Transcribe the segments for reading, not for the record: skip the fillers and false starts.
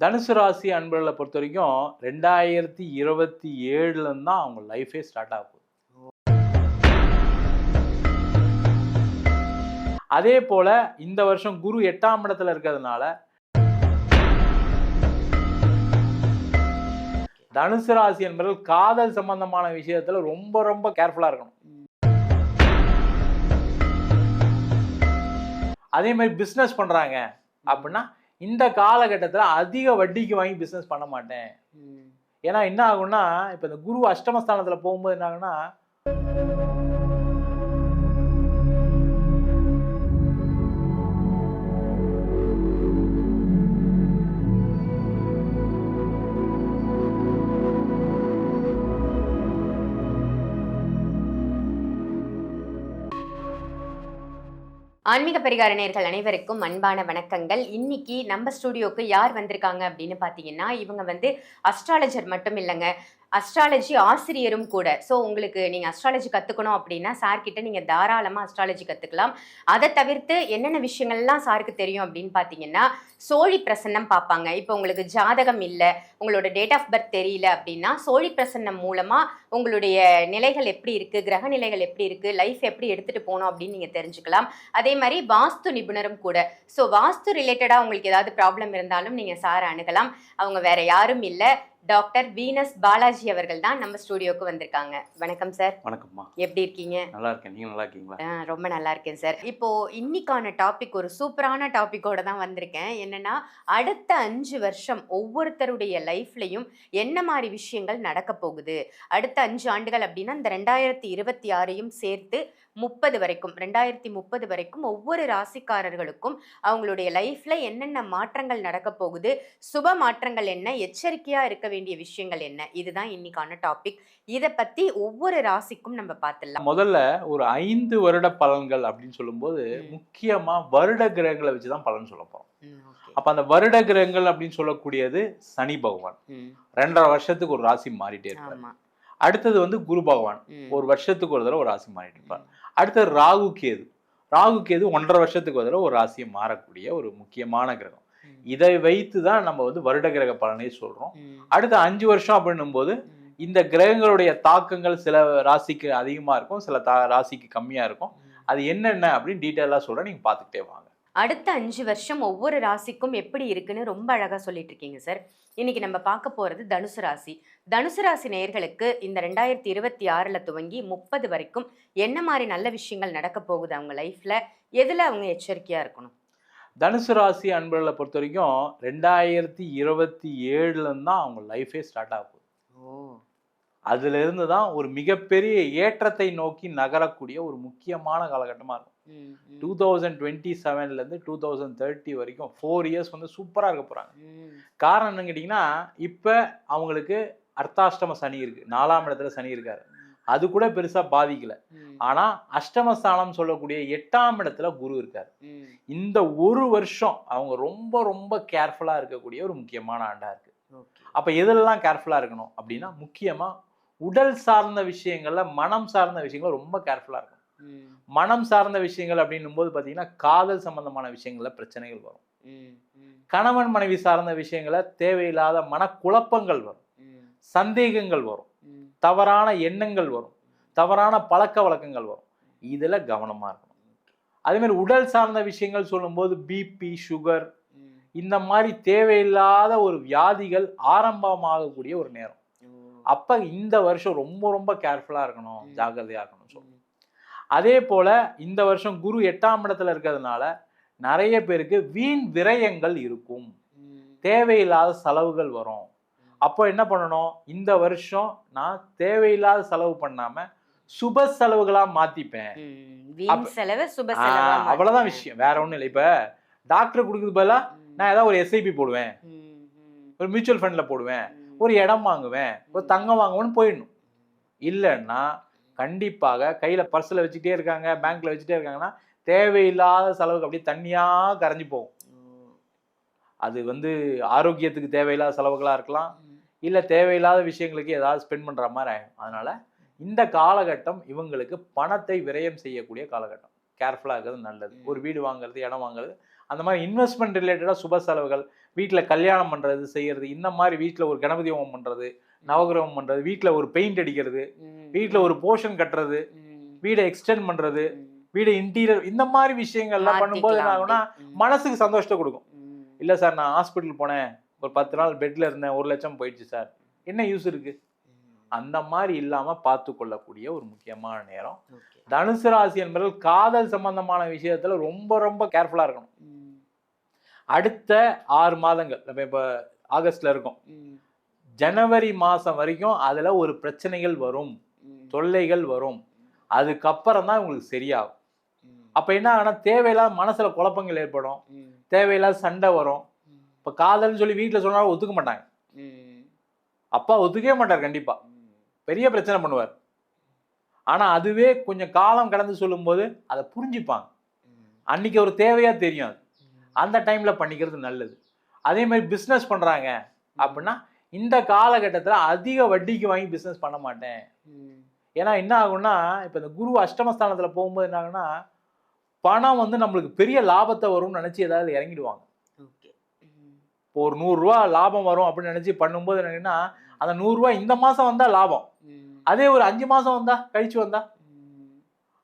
தனுசு ராசி அன்பர்களை பொறுத்த வரைக்கும் 2027 தான் அவங்க லைஃபே ஸ்டார்ட் ஆகும். அதே போல இந்த வருஷம் குரு 8ஆம் இடத்துல இருக்கிறதுனால தனுசு ராசி என்பவர்கள் காதல் சம்பந்தமான விஷயத்துல ரொம்ப ரொம்ப கேர்ஃபுல்லா இருக்கணும். அதே மாதிரி பிசினஸ் பண்றாங்க அப்படின்னா இந்த காலகட்டத்தில் அதிக வட்டிக்கு வாங்கி பிசினஸ் பண்ண மாட்டேன். ஏன்னா என்ன ஆகும்னா இப்ப இந்த குரு அஷ்டமஸ்தானத்துல போகும்போது என்ன ஆகும்னா ஆன்மீக பரிகார நேயர்கள் அனைவருக்கும் அன்பான வணக்கங்கள். இன்னைக்கு நம்ம ஸ்டுடியோக்கு யார் வந்திருக்காங்க அப்படின்னு பார்த்தீங்கன்னா, இவங்க அஸ்ட்ராலஜர் மட்டும் இல்லைங்க, அஸ்ட்ராலஜி ஆசிரியரும் கூட. ஸோ உங்களுக்கு நீங்கள் அஸ்ட்ராலஜி கற்றுக்கணும் அப்படின்னா சார்கிட்ட நீங்கள் தாராளமாக அஸ்ட்ராலஜி கற்றுக்கலாம். அதை தவிர்த்து என்னென்ன விஷயங்கள்லாம் சாருக்கு தெரியும் அப்படின்னு பார்த்தீங்கன்னா, சோழி பிரசன்னம் பார்ப்பாங்க. இப்போ உங்களுக்கு ஜாதகம் இல்லை, உங்களோட டேட் ஆஃப் பர்த் தெரியல அப்படின்னா சோழி பிரசன்னம் மூலமாக உங்களுடைய நிலைகள் எப்படி இருக்குது, கிரக நிலைகள் எப்படி இருக்குது, லைஃப் எப்படி எடுத்துகிட்டு போகணும் அப்படின்னு நீங்கள் தெரிஞ்சுக்கலாம். அதே மாதிரி வாஸ்து நிபுணரும் கூட. ஸோ வாஸ்து ரிலேட்டடாக உங்களுக்கு ஏதாவது ப்ராப்ளம் இருந்தாலும் நீங்கள் சாரை அணுகலாம். அவங்க வேற யாரும் இல்லை, டாக்டர் வீனஸ் பாலாஜி அவர்கள் தான் நம்ம ஸ்டுடியோக்கு வந்திருக்காங்க. வணக்கம் சார். வணக்கம்மா. எப்படி இருக்கீங்க? நல்லா இருக்கேன். நீங்க நல்லா இருக்கீங்களா? ரொம்ப நல்லா இருக்கேன் சார். இப்போ இன்னைக்கான டாபிக் ஒரு சூப்பரான டாபிக்கோட தான் வந்திருக்கேன். என்னன்னா, அடுத்த 5 வருஷம் ஒவ்வொருத்தருடைய லைஃப்லையும் என்ன மாதிரி விஷயங்கள் நடக்க போகுது, அடுத்த 5 ஆண்டுகள் அப்படின்னா இந்த 2026ஐயும் சேர்த்து 30 வரைக்கும் 2030 வரைக்கும் ஒவ்வொரு ராசிக்காரர்களுக்கும் அவங்களுடைய லைஃப்ல என்னென்ன மாற்றங்கள் நடக்க போகுது, சுப மாற்றங்கள் என்ன, எச்சரிக்கையா இருக்க வேண்டிய விஷயங்கள் என்ன, இதுதான் இன்னைக்கான டாபிக். இதை பத்தி ஒவ்வொரு ராசிக்கும் நம்ம பார்த்துடலாம். முதல்ல ஒரு 5 வருட பலன்கள் அப்படின்னு சொல்லும்போது முக்கியமா வருட கிரகங்களை வச்சுதான் பலன் சொல்ல போறோம். அப்ப அந்த வருட கிரகங்கள் அப்படின்னு சொல்லக்கூடியது சனி பகவான் 2.5 வருஷத்துக்கு ஒரு ராசி மாறிட்டே இருப்பார். அடுத்தது குரு பகவான் ஒரு வருஷத்துக்கு ஒரு தடவை ஒரு ராசி மாறிட்டு இருப்பார். அடுத்தது ராகு கேது 1.5 வருஷத்துக்கு ஒரு தடவை ஒரு ராசியை மாறக்கூடிய ஒரு முக்கியமான கிரகம். இதை வைத்து தான் நம்ம வருட கிரக பலனை சொல்றோம். அடுத்த 5 வருஷம் அப்படின்னும் போது இந்த கிரகங்களுடைய தாக்கங்கள் சில ராசிக்கு அதிகமா இருக்கும், சில ராசிக்கு கம்மியா இருக்கும். அது என்னென்ன அப்படின்னு டீட்டெயிலா சொல்றேன், நீங்க பாத்துக்கிட்டே வாங்க. அடுத்த 5 வருஷம் ஒவ்வொரு ராசிக்கும் எப்படி இருக்குன்னு ரொம்ப அழகா சொல்லிட்டு இருக்கீங்க சார். இன்னைக்கு நம்ம பார்க்க போறது தனுசு ராசி. தனுசு ராசி நேயர்களுக்கு இந்த 2026ல துவங்கி 30 வரைக்கும் என்ன மாதிரி நல்ல விஷயங்கள் நடக்க போகுது அவங்க லைஃப்ல, எதுல அவங்க எச்சரிக்கையா இருக்கணும்? தனுசு ராசி அன்பர்களை பொறுத்த வரைக்கும் 2027 தான் அவங்க லைஃபே ஸ்டார்ட் ஆகும். அதுல இருந்து தான் ஒரு மிகப்பெரிய ஏற்றத்தை நோக்கி நகரக்கூடிய ஒரு முக்கியமான காலகட்டமா இருக்கும். 2027ல இருந்து 2030 வரைக்கும் 4 இயர்ஸ் சூப்பரா இருக்க போறாங்க. காரணம் என்னன்னு கேட்டீங்கன்னா, இப்ப அவங்களுக்கு அர்த்தாஷ்டம சனி இருக்கு, 4ஆம் இடத்துல சனி இருக்காரு. அது கூட பெருசா பாதிக்கல. ஆனா அஷ்டமஸ்தானம் சொல்லக்கூடிய 8ஆம் இடத்துல குரு இருக்காரு. இந்த ஒரு வருஷம் அவங்க ரொம்ப ரொம்ப கேர்ஃபுல்லா இருக்கக்கூடிய ஒரு முக்கியமான ஆண்டா இருக்கு. அப்ப எதெல்லாம் கேர்ஃபுல்லா இருக்கணும் அப்படின்னா, முக்கியமா உடல் சார்ந்த விஷயங்கள்ல, மனம் சார்ந்த விஷயங்கள்ல ரொம்ப கேர்ஃபுல்லா இருக்கணும். மனம் சார்ந்த விஷயங்கள் அப்படின்னும் போது பாத்தீங்கன்னா, காதல் சம்பந்தமான விஷயங்கள்ல பிரச்சனைகள் வரும். கணவன் மனைவி சார்ந்த விஷயங்கள தேவையில்லாத மனக்குழப்பங்கள் வரும், சந்தேகங்கள் வரும், தவறான எண்ணங்கள் வரும், தவறான பழக்க வழக்கங்கள் வரும். இதுல கவனமா இருக்கணும். அதே மாதிரி உடல் சார்ந்த விஷயங்கள் சொல்லும்போது பிபி, சுகர், இந்த மாதிரி தேவையில்லாத ஒரு வியாதிகள் ஆரம்பமாகக்கூடிய ஒரு நேரம். அப்ப இந்த வருஷம் ரொம்ப ரொம்ப கேர்ஃபுல்லா இருக்கணும், ஜாக்கிரதையா இருக்கணும் சொல்லுவோம். அதே போல இந்த வருஷம் குரு 8ஆம் இடத்துல இருக்கிறதுனால நிறைய பேருக்கு வீண் விரயங்கள் இருக்கும், தேவையில்லாத செலவுகள் வரும். அப்போ என்ன பண்ணணும், இந்த வருஷம் நான் தேவையில்லாத செலவு பண்ணாம சுப செலவுகளா மாத்திப்பேன். அவ்வளவுதான் விஷயம், வேற ஒண்ணும் இல்லை. இப்ப டாக்டர் கொடுக்குறது பதிலா நான் ஏதாவது ஒரு எஸ்ஐபி போடுவேன், ஒரு மியூச்சுவல் ஃபண்ட்ல போடுவேன், ஒரு இடம் வாங்குவேன், ஒரு தங்கம் வாங்குவேன்னு போயிடணும். இல்லைன்னா கண்டிப்பாக கையில பர்ஸ்ல வச்சுட்டே இருக்காங்க, பேங்க்ல வச்சுட்டே இருக்காங்கன்னா தேவையில்லாத செலவுக்கு அப்படியே தண்ணியா கரைஞ்சு போகும். அது ஆரோக்கியத்துக்கு தேவையில்லாத செலவுகளா இருக்கலாம், இல்ல தேவையில்லாத விஷயங்களுக்கு ஏதாவது ஸ்பெண்ட் பண்ற மாதிரி ஆகும். அதனால இந்த காலகட்டம் இவங்களுக்கு பணத்தை விரயம் செய்யக்கூடிய காலகட்டம். கேர்ஃபுல்லா இருக்கிறது நல்லது. ஒரு வீடு வாங்குறது, இடம் வாங்குறது அந்த மாதிரி இன்வெஸ்ட்மெண்ட் ரிலேட்டடாக சுப செலவுகள், வீட்டில் கல்யாணம் பண்ணுறது செய்யறது, இந்த மாதிரி வீட்டில் ஒரு கணபதி ஹோமம் பண்ணுறது, நவகிரகம் பண்ணுறது, வீட்டில் ஒரு பெயிண்ட் அடிக்கிறது, வீட்டில் ஒரு போர்ஷன் கட்டுறது, வீடை எக்ஸ்டெண்ட் பண்ணுறது, வீடு இன்டீரியர், இந்த மாதிரி விஷயங்கள்லாம் பண்ணும்போது என்ன ஆகும்னா மனசுக்கு சந்தோஷத்தை கொடுக்கும். இல்லை சார் நான் ஹாஸ்பிட்டல் போனேன், ஒரு 10 நாள் பெட்ல இருந்தேன், 1 லட்சம் போயிடுச்சு சார், என்ன யூஸ் இருக்கு? அந்த மாதிரி இல்லாம பார்த்து கொள்ளக்கூடிய ஒரு முக்கியமான நேரம். தனுசு ராசி என்பவர்கள் காதல் சம்பந்தமான விஷயத்துல ரொம்ப ரொம்ப கேர்ஃபுல்லா இருக்கணும். அடுத்த 6 மாதங்கள், நம்ம இப்ப ஆகஸ்ட்ல இருக்கோம், ஜனவரி மாசம் வரைக்கும் அதுல ஒரு பிரச்சனைகள் வரும், தொல்லைகள் வரும். அதுக்கப்புறம் தான் உங்களுக்கு சரியாகும். அப்ப என்ன ஆகுனா தேவையில்லாத மனசுல குழப்பங்கள் ஏற்படும், தேவையில்லாத சண்டை வரும். இப்ப காதல்னு சொல்லி வீட்டுல சொன்னாலும் ஒத்துக்க மாட்டாங்க. அப்பா ஒத்துக்கவே மாட்டார், கண்டிப்பா பெரிய பிரச்சனை பண்ணுவார். ஆனா அதுவே கொஞ்சம் காலம் கடந்து சொல்லும் போது அதை புரிஞ்சுப்பாங்க. அன்னைக்கு ஒரு தேவையா தெரியும், அது அந்த டைம்ல பண்ணிக்கிறது நல்லது. அதே மாதிரி பிசினஸ் பண்றாங்க அப்படின்னா இந்த காலகட்டத்துல அதிக வட்டிக்கு வாங்கி பிசினஸ் பண்ண மாட்டேன். ஏன்னா என்ன ஆகும்னா இப்ப இந்த குரு அஷ்டமஸ்தானத்துல போகும்போது என்ன ஆகும்னா பணம் வந்து நம்மளுக்கு பெரிய லாபத்தை வரும்னு நினைச்சு ஏதாவது இறங்கிடுவாங்க. இப்போ ஒரு 100 ரூபா லாபம் வரும் அப்படின்னு நினைச்சு பண்ணும்போது என்னன்னா அந்த 100 ரூபாய் இந்த மாசம் வந்தா லாபம், அதே ஒரு 5 மாசம் வந்தா கழிச்சு வந்தா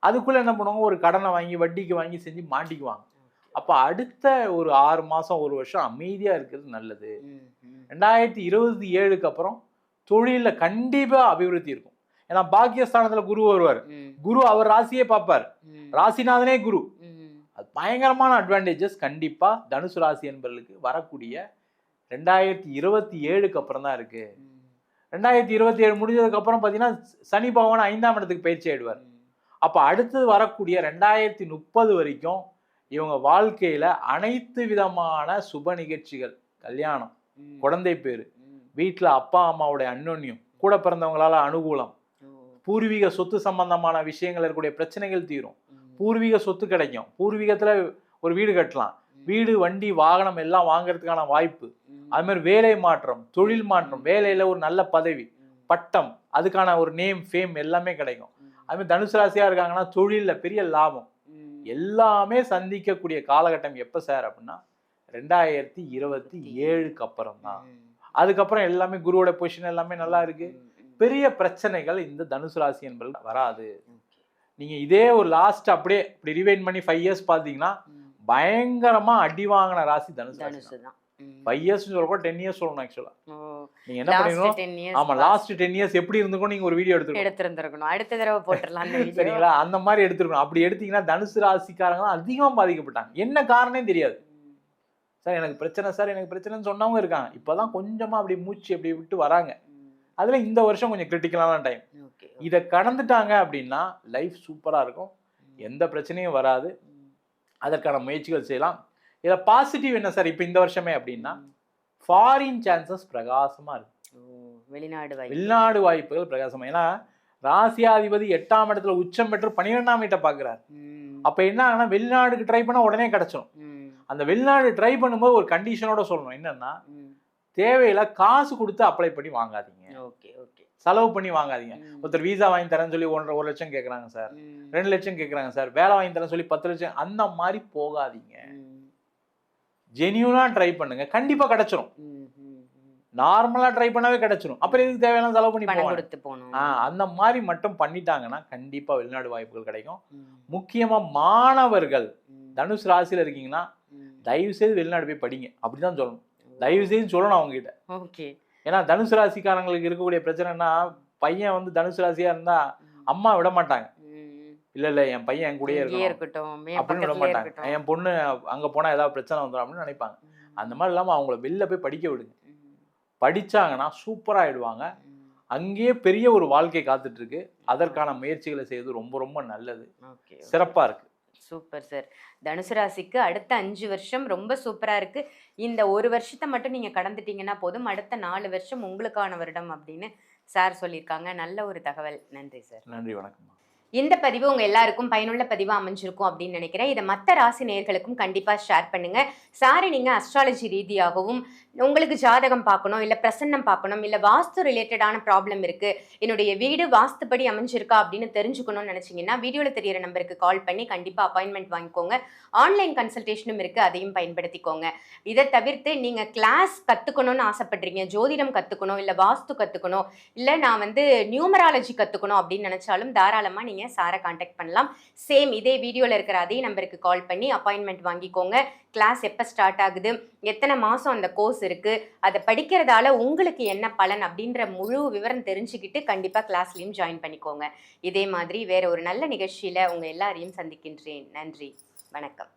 அதுக்குள்ள என்ன பண்ணுவாங்க, ஒரு கடனை வாங்கி வட்டிக்கு வாங்கி செஞ்சு மாட்டிக்குவாங்க. அப்ப அடுத்த ஒரு 6 மாசம் 1 வருஷம் அமைதியா இருக்கிறது நல்லது. 2027க்கு அப்புறம் தொழில கண்டிப்பா அபிவிருத்தி இருக்கும். ஏன்னா பாக்கியஸ்தானத்துல குரு வருவார், குரு அவர் ராசியே பார்ப்பார், ராசிநாதனே குரு. அது பயங்கரமான அட்வான்டேஜஸ் கண்டிப்பா தனுசு ராசி என்பவர்களுக்கு வரக்கூடிய 2027க்கு அப்புறம் தான் இருக்கு. 2027 முடிஞ்சதுக்கு அப்புறம் பாத்தீங்கன்னா சனி பகவான் 5ஆம் இடத்துக்கு பயிற்சி ஆயிடுவார். அப்ப அடுத்தது வரக்கூடிய 2030 வரைக்கும் இவங்க வாழ்க்கையில அனைத்து விதமான சுப நிகழ்ச்சிகள், கல்யாணம், குழந்தை பேரு, வீட்டுல அப்பா அம்மாவுடைய அந்யோன்யம், கூட பிறந்தவங்களால அனுகூலம், பூர்வீக சொத்து சம்பந்தமான விஷயங்கள் இருக்கக்கூடிய பிரச்சனைகள் தீரும், பூர்வீக சொத்து கிடைக்கும், பூர்வீகத்துல ஒரு வீடு கட்டலாம், வீடு வண்டி வாகனம் எல்லாம் வாங்குறதுக்கான வாய்ப்பு, அது மாதிரி வேலை மாற்றம், தொழில் மாற்றம், வேலையில ஒரு நல்ல பதவி, பட்டம், அதுக்கான ஒரு நேம் ஃபேம் எல்லாமே கிடைக்கும். அது மாதிரி தனுசு ராசியா இருக்காங்கன்னா தொழில்ல பெரிய லாபம் எல்லாமே சந்திக்கக்கூடிய காலகட்டம் எப்ப சார் அப்படின்னா 2027க்கு அப்புறம் தான். அதுக்கப்புறம் எல்லாமே குருவோட பொசிஷன் எல்லாமே நல்லா இருக்கு, பெரிய பிரச்சனைகள் இந்த தனுசு ராசி என்பது வராது. நீங்க இதே ஒரு லாஸ்ட் அப்படியே இப்படி ரிவைண்ட் பண்ணி 5 இயர்ஸ் பாத்தீங்கன்னா பயங்கரமா அடி வாங்கின ராசி தனுசு தான். 5 இயர்ஸ் சொல்லக்கூட 10 இயர்ஸ் சொல்லணும். ஆக்சுவலா நீங்க என்ன பண்ணீங்க, ஆமா லாஸ்ட் 10 இயர்ஸ் எப்படி இருந்துக்கும் நீங்க ஒரு வீடியோ எடுத்துருக்கணும், அடுத்த தடவை போட்டுடலாம் சரிங்களா, அந்த மாதிரி எடுத்துருக்கணும். அப்படி எடுத்தீங்கன்னா தனுசு ராசிக்காரங்க தான் அதிகமா பாதிக்கப்பட்டாங்க. என்ன காரணம் தெரியாது சார், எனக்கு பிரச்சனை சார், எனக்கு பிரச்சனைன்னு சொன்னவங்க இருக்காங்க, இப்பதான் கொஞ்சமா அப்படி மூச்சு அப்படி விட்டு வராங்க. அதுல இந்த வருஷம் கொஞ்சம் கிரிட்டிக்கலான டைம். இதை கடந்துட்டாங்க அப்படின்னா லைஃப் சூப்பரா இருக்கும், எந்த பிரச்சனையும் வராது, அதற்கான முயற்சிகள் செய்யலாம். இதுல பாசிட்டிவ் என்ன சார் இப்ப இந்த வருஷமே அப்படின்னா ஃபாரின் சான்சஸ் பிரகாசமா இருக்கு, வெளிநாடு வாய்ப்புகள் பிரகாசமா. ஏன்னா ராசியாதிபதி 8ஆம் இடத்துல உச்சம் பெற்று 12ஆம் வீட்டை பாக்குறாரு. அப்ப என்ன ஆகுனா வெளிநாடுக்கு ட்ரை பண்ணா உடனே கிடைச்சிடும். அந்த வெளிநாடு ட்ரை பண்ணும்போது ஒரு கண்டிஷனோட சொல்லணும், என்னன்னா தேவையில்ல காசு கொடுத்து அப்ளை பண்ணி வாங்காதீங்க, செலவு பண்ணி வாங்காதீங்க. ஒருத்தர் வீசா வாங்கி தரேன்னு சொல்லி 1 லட்சம் கேட்கறாங்க சார், 2 லட்சம் கேட்கறாங்க சார், வேலை வாங்கி தரேன்னு சொல்லி 10 லட்சம், அந்த மாதிரி போகாதீங்க. ஜெனியூனா ட்ரை பண்ணுங்க, கண்டிப்பா கிடைச்சிரும். நார்மலா ட்ரை பண்ணாவே கிடைச்சிரும், அப்புறம் எதுக்கு தேவையான செலவு பண்ணி போகணும். அந்த மாதிரி மட்டும் பண்ணிட்டாங்கன்னா கண்டிப்பா வெளிநாடு வாய்ப்புகள் கிடைக்கும். முக்கியமா மாணவர்கள் தனுசு ராசியில இருக்கீங்கன்னா தயவு செய்து வெளிநாடு போய் படிங்க, அப்படிதான் சொல்லணும். தயவு செய்து சொல்லணும் அவங்க கிட்ட. ஏன்னா தனுசு ராசிக்காரங்களுக்கு இருக்கக்கூடிய பிரச்சனைனா பையன் வந்து தனுசு ராசியா இருந்தா அம்மா விட மாட்டாங்க, இல்ல என் பையன் என் கூடயே இருக்கட்டும் அப்படின்னு விட மாட்டாங்க, என் பொண்ணு அங்க போனா ஏதாவது பிரச்சனை வந்துடும் அப்படின்னு நினைப்பாங்க. அந்த மாதிரி இல்லாம அவங்கள வெளில போய் படிக்க விடுங்க, படிச்சாங்கன்னா சூப்பரா ஆயிடுவாங்க. அங்கேயே பெரிய ஒரு வாழ்க்கை காத்துட்டு இருக்கு, அதற்கான முயற்சிகளை செய்வது ரொம்ப ரொம்ப நல்லது, சிறப்பா இருக்கு. Super sir. தனுசு ராசிக்கு அடுத்த 5 வருஷம் ரொம்ப சூப்பரா இருக்கு. இந்த 1 வருஷத்தை மட்டும் நீங்க கடந்துட்டீங்கன்னா போதும், அடுத்த 4 வருஷம் உங்களுக்கான வருடம் அப்படின்னு சார் சொல்லியிருக்காங்க. நல்ல ஒரு தகவல். நன்றி சார். நன்றி, வணக்கம். இந்த பதிவு உங்க எல்லாருக்கும் பயனுள்ள பதிவா அமைஞ்சிருக்கும் அப்படின்னு நினைக்கிறேன். இதை மற்ற ராசி நேயர்களுக்கும் கண்டிப்பா ஷேர் பண்ணுங்க. சாரி, நீங்க அஸ்ட்ராலஜி ரீதியாகவும் உங்களுக்கு ஜாதகம் பார்க்கணும், இல்ல பிரசன்னம் பார்க்கணும், இல்ல வாஸ்து ரிலேட்டடான ப்ராப்ளம் இருக்கு, என்னுடைய வீடு வாஸ்துப்படி அமைஞ்சிருக்கா அப்படின்னு தெரிஞ்சுக்கணும்னு நினைச்சீங்கன்னா வீடியோல தெரியற நம்பருக்கு கால் பண்ணி கண்டிப்பா அப்பாயின்மெண்ட் வாங்கிக்கோங்க. ஆன்லைன் கன்சல்டேஷனும் இருக்கு, அதையும் பயன்படுத்திக்கோங்க. இதை தவிர்த்து நீங்க கிளாஸ் கத்துக்கணும்னு ஆசைப்படுறீங்க, ஜோதிடம் கத்துக்கணும், இல்ல வாஸ்து கத்துக்கணும், இல்ல நான் நியூமராலஜி கத்துக்கணும் அப்படின்னு நினைச்சாலும் தாராளமா நீங்க சாரை கான்டாக்ட் பண்ணலாம். சேம் இதே வீடியோல இருக்கிற அதே நம்பருக்கு கால் பண்ணி அப்பாயின்மெண்ட் வாங்கிக்கோங்க. கிளாஸ் எப்போ ஸ்டார்ட் ஆகுது, எத்தனை மாதம் அந்த கோர்ஸ் இருக்கு, அதை படிக்கிறதால உங்களுக்கு என்ன பலன் அப்படின்ற முழு விவரம் தெரிஞ்சுக்கிட்டு கண்டிப்பாக கிளாஸ்லையும் ஜாயின் பண்ணிக்கோங்க. இதே மாதிரி வேற ஒரு நல்ல நிகழ்ச்சியில் உங்கள் எல்லாரையும் சந்திக்கின்றேன். நன்றி, வணக்கம்.